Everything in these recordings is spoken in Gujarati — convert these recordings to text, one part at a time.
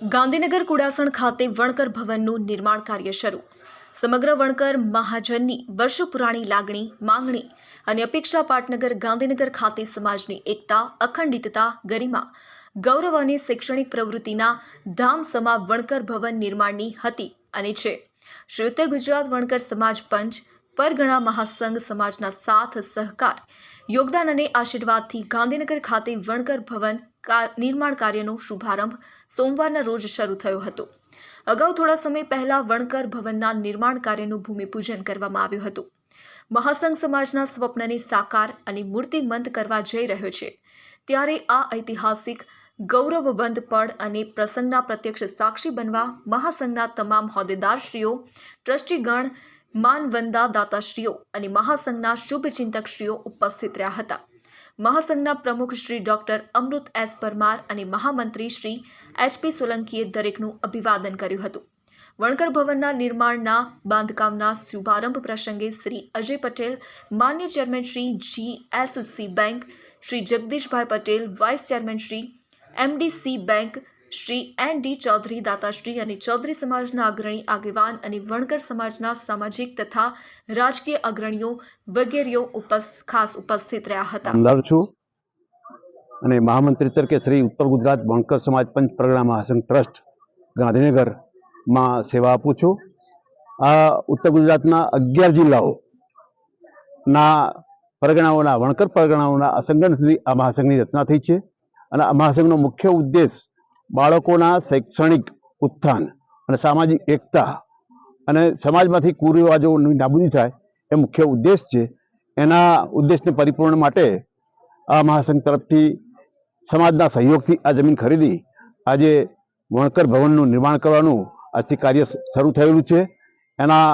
ગાંધીનગર કુડાસણ ખાતે વણકર ભવનનું નિર્માણ કાર્ય શરૂ। સમગ્ર વણકર મહાજનની વર્ષો પુરાણી લાગણી, માંગણી અને અપેક્ષા પાટનગર ગાંધીનગર ખાતે સમાજની એકતા, અખંડિતતા, ગરિમા, ગૌરવ અને શૈક્ષણિક પ્રવૃત્તિના ધામસમા વણકર ભવન નિર્માણની હતી અને છે। શ્રી ઉત્તર ગુજરાત વણકર સમાજ પંચ પરગણા મહાસંઘ સમાજના સાથ સહકાર, યોગદાન અને આશીર્વાદથી ગાંધીનગર ખાતે વણકર ભવન નિર્માણ કાર્યનો શુભારંભ સોમવારના રોજ શરૂ થયો હતો। અગાઉ થોડા સમય પહેલા વણકર ભવનના નિર્માણ કાર્યનું ભૂમિપૂજન કરવામાં આવ્યું હતું। મહાસંઘ સમાજના સ્વપ્નને સાકાર અને મૂર્તિમંત કરવા જઈ રહ્યો છે ત્યારે આ ઐતિહાસિક ગૌરવવંત પળ અને પ્રસંગના પ્રત્યક્ષ સાક્ષી બનવા મહાસંઘના તમામ હોદ્દેદારશ્રીઓ, ટ્રસ્ટીગણ, માનવંદા દાતાશ્રીઓ અને મહાસંઘના શુભચિંતકશ્રીઓ ઉપસ્થિત રહ્યા હતા। મહાસંઘના પ્રમુખ શ્રી ડોક્ટર અમૃત એસ પરમાર અને મહામંત્રી શ્રી એચ.પી. સોલંકીએ દરેકનું અભિવાદન કર્યું હતું। વણકર ભવનના નિર્માણના બાંધકામના શુભારંભ પ્રસંગે શ્રી અજય પટેલ, માન્ય chairman Shri GSC bank Shri Jagdishbhai Patel, vice chairman Shri MDC bank Shri N.D. Chaudhary દાતાશ્રી અને ચૌધરી સમાજના અગ્રણી આગેવાન અને વણકર સમાજના સામાજિક તથા રાજકીય અગ્રણીઓ વગેરેઓ ખાસ ઉપસ્થિત રહ્યા હતા। અને મહામંત્રી તરીકે શ્રી ઉત્તર ગુજરાત વણકર સમાજ પંચ પરગણા મહાસંઘ ટ્રસ્ટ ગાંધીનગરમાં સેવા આપું છું। આ ઉત્તર ગુજરાતના 11 જિલ્લાઓના પરગણાઓના વણકર પરગણાઓના અસંગઠનથી આ મહાસંઘની રચના થઈ છે અને આ મહાસંઘનો મુખ્ય ઉદ્દેશ બાળકોના શૈક્ષણિક ઉત્થાન અને સામાજિક એકતા અને સમાજમાંથી કુરિવાજોની નાબૂદી થાય એ મુખ્ય ઉદ્દેશ છે। એના ઉદ્દેશને પરિપૂર્ણ માટે આ મહાસંઘ તરફથી સમાજના સહયોગથી આ જમીન ખરીદી આજે વણકર ભવનનું નિર્માણ કરવાનું આજથી કાર્ય શરૂ થયેલું છે। એના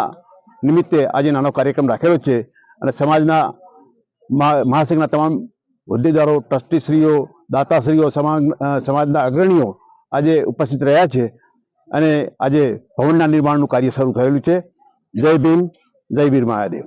નિમિત્તે આજે નાનો કાર્યક્રમ રાખેલો છે અને સમાજના મહાસંઘના તમામ હોદ્દેદારો, ટ્રસ્ટીશ્રીઓ, દાતાશ્રીઓ, સમાજના અગ્રણીઓ આજે ઉપસ્થિત રહ્યા છે અને આજે ભવનના નિર્માણનું કાર્ય શરૂ થયેલું છે। જય ભીમ, જય વીર મહાદેવ।